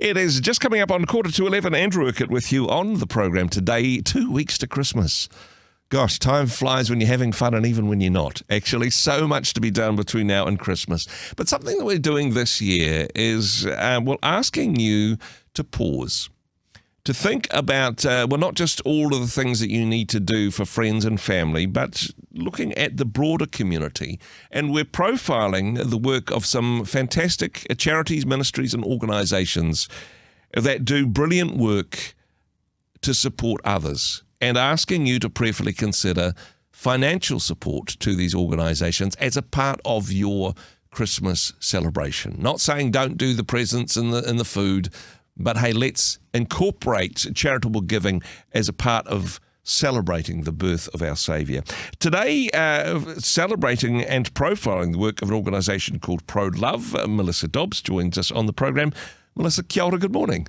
It is just coming up on 11:15. Andrew Urquhart with you on the program today. 2 weeks to Christmas. Gosh, time flies when you're having fun and even when you're not. Actually, so much to be done between now and Christmas. But something that we're doing this year is, asking you to pause, to think about, not just all of the things that you need to do for friends and family, but looking at the broader community. And we're profiling the work of some fantastic charities, ministries, and organisations that do brilliant work to support others, and asking you to prayerfully consider financial support to these organisations as a part of your Christmas celebration. Not saying don't do the presents and the food, but hey, let's incorporate charitable giving as a part of celebrating the birth of our Saviour. Today, celebrating and profiling the work of an organisation called ProLove, Melissa Dobbs joins us on the program. Melissa, kia ora, good morning.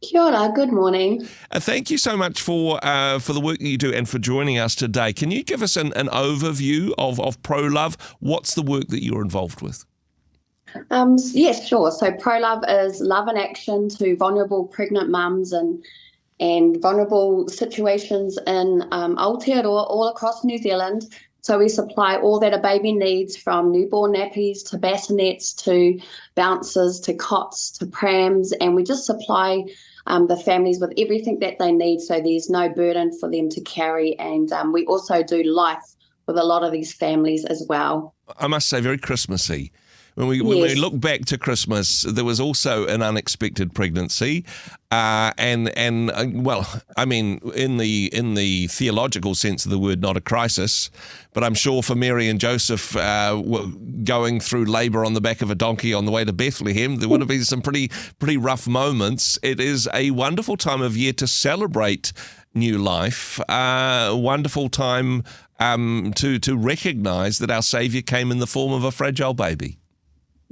Kia ora, good morning. Thank you so much for the work that you do and for joining us today. Can you give us an overview of ProLove? What's the work that you're involved with? Yes, sure. So ProLove is love in action to vulnerable pregnant mums and vulnerable situations in Aotearoa all across New Zealand. So we supply all that a baby needs, from newborn nappies to bassinets to bouncers to cots to prams, and we just supply the families with everything that they need, so there's no burden for them to carry. And we also do life with a lot of these families as well. I must say, very Christmassy. When we look back to Christmas, there was also an unexpected pregnancy, in the theological sense of the word, not a crisis, but I'm sure for Mary and Joseph going through labour on the back of a donkey on the way to Bethlehem, there would have been some pretty rough moments. It is a wonderful time of year to celebrate new life, a wonderful time to recognise that our Saviour came in the form of a fragile baby.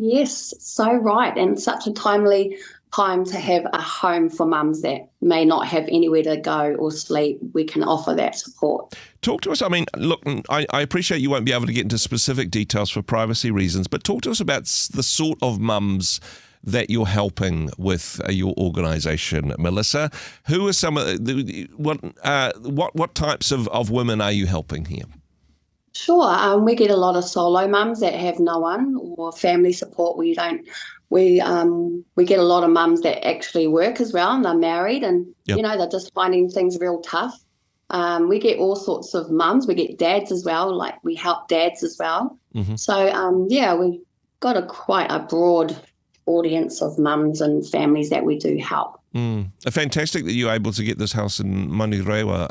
Yes, so right. And such a timely time to have a home for mums that may not have anywhere to go or sleep. We can offer that support. Talk to us. I mean, look, I appreciate you won't be able to get into specific details for privacy reasons, but talk to us about the sort of mums that you're helping with your organisation, Melissa. Who are some of what types of women are you helping here? Sure. We get a lot of solo mums that have no one, or family support. We get a lot of mums that actually work as well, and they're married, and yep. They're just finding things real tough. We get all sorts of mums. We get dads as well. Like, we help dads as well. Mm-hmm. So we've got quite a broad audience of mums and families that we do help. Fantastic that you're able to get this house in Manurewa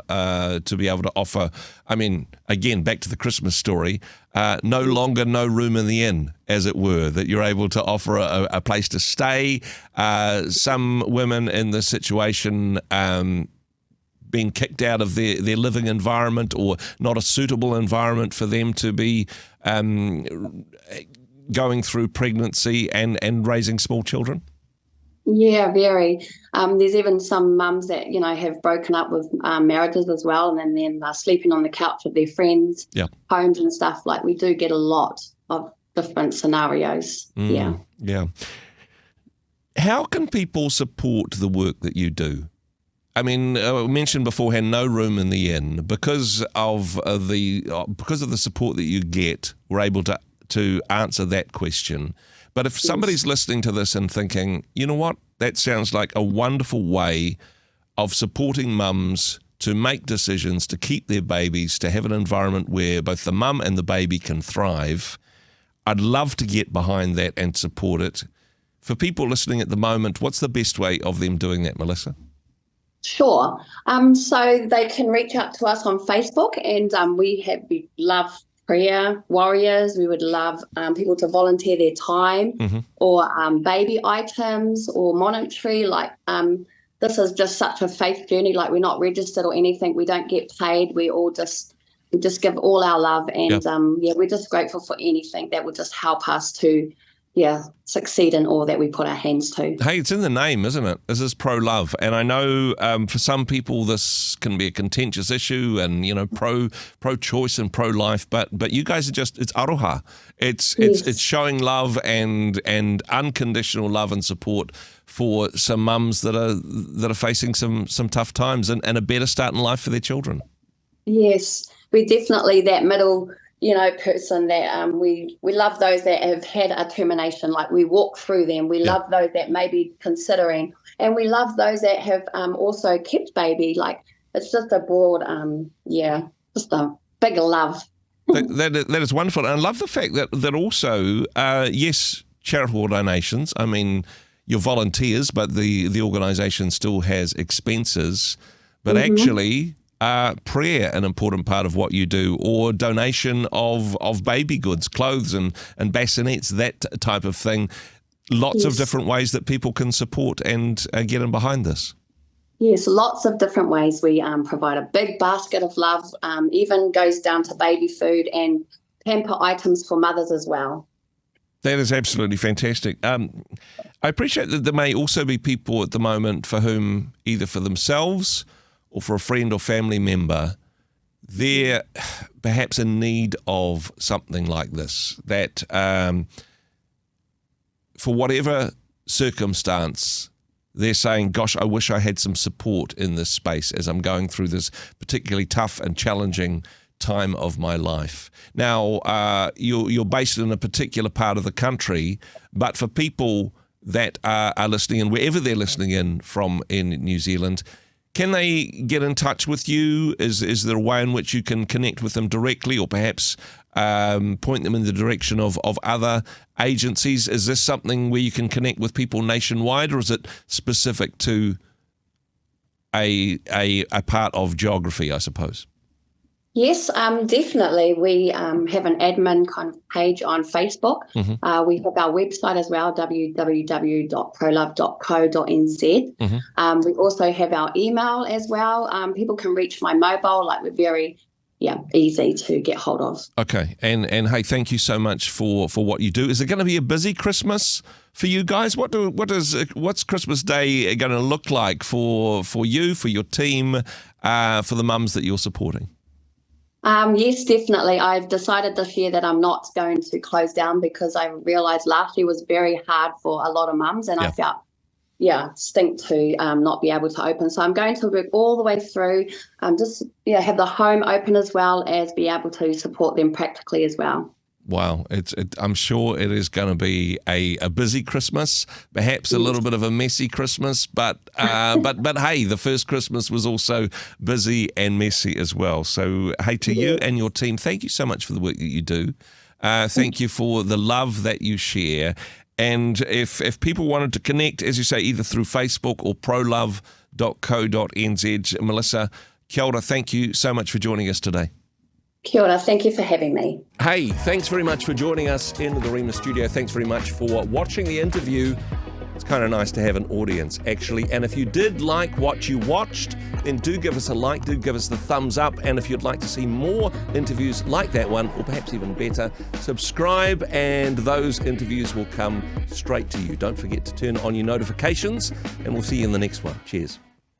to be able to offer, again, back to the Christmas story, no longer no room in the inn, as it were, that you're able to offer a place to stay. Some women in this situation being kicked out of their living environment, or not a suitable environment for them to be going through pregnancy and raising small children. Yeah, very. There's even some mums that, have broken up with marriages as well, and then they're sleeping on the couch with their friends' homes and stuff. Like, we do get a lot of different scenarios. Yeah. How can people support the work that you do? I mentioned beforehand, no room in the inn. Because of the support that you get, we're able to answer that question. But if somebody's listening to this and thinking, you know what, that sounds like a wonderful way of supporting mums to make decisions, to keep their babies, to have an environment where both the mum and the baby can thrive, I'd love to get behind that and support it. For people listening at the moment, what's the best way of them doing that, Melissa? Sure. So they can reach out to us on Facebook, and we love prayer warriors. We would love people to volunteer their time, mm-hmm. or baby items or monetary. This is just such a faith journey. Like, we're not registered or anything. We don't get paid. We just give all our love, and we're just grateful for anything that will just help us to succeed in all that we put our hands to. Hey, it's in the name, isn't it? This is ProLove. And I know for some people this can be a contentious issue, and, pro-choice and pro-life, but you guys are it's aroha. It's showing love and unconditional love and support for some mums that are facing some tough times and a better start in life for their children. Yes, we're definitely that middle, person that we love those that have had a termination, like we walk through them. We love those that may be considering, and we love those that have also kept baby. Like it's just a broad, just a big love. That is wonderful. And I love the fact that also, yes, charitable donations. I mean, you're volunteers, but the organisation still has expenses. But actually, prayer, an important part of what you do, or donation of baby goods, clothes and bassinets, that type of thing. Lots of different ways that people can support and get in behind this. Yes, lots of different ways. We provide a big basket of love, even goes down to baby food and pamper items for mothers as well. That is absolutely fantastic. I appreciate that there may also be people at the moment for whom, either for themselves or for a friend or family member, they're perhaps in need of something like this, that for whatever circumstance, they're saying, gosh, I wish I had some support in this space as I'm going through this particularly tough and challenging time of my life. Now, you're based in a particular part of the country, but for people that are listening in, wherever they're listening in from in New Zealand, can they get in touch with you? Is there a way in which you can connect with them directly, or perhaps point them in the direction of other agencies? Is this something where you can connect with people nationwide, or is it specific to a part of geography, I suppose? Yes, definitely. We have an admin kind of page on Facebook. We have our website as well, www.prolove.co.nz. We also have our email as well. People can reach my mobile, like we're very easy to get hold of. Okay, and hey, thank you so much for what you do. Is it going to be a busy Christmas for you guys? What's Christmas Day going to look like for you, for your team, for the mums that you're supporting? Yes, definitely. I've decided this year that I'm not going to close down, because I realised last year was very hard for a lot of mums, and I felt stink to not be able to open. So I'm going to work all the way through, have the home open as well as be able to support them practically as well. Wow, I'm sure it is going to be a busy Christmas, perhaps a little bit of a messy Christmas, but hey, the first Christmas was also busy and messy as well. So hey, to you and your team, thank you so much for the work that you do. Thank you for the love that you share. And if people wanted to connect, as you say, either through Facebook or prolove.co.nz, Melissa, kia ora, thank you so much for joining us today. Kia ora, thank you for having me. Hey, thanks very much for joining us in the Rhema studio. Thanks very much for watching the interview. It's kind of nice to have an audience, actually. And if you did like what you watched, then do give us a like, do give us the thumbs up. And if you'd like to see more interviews like that one, or perhaps even better, subscribe and those interviews will come straight to you. Don't forget to turn on your notifications, and we'll see you in the next one. Cheers.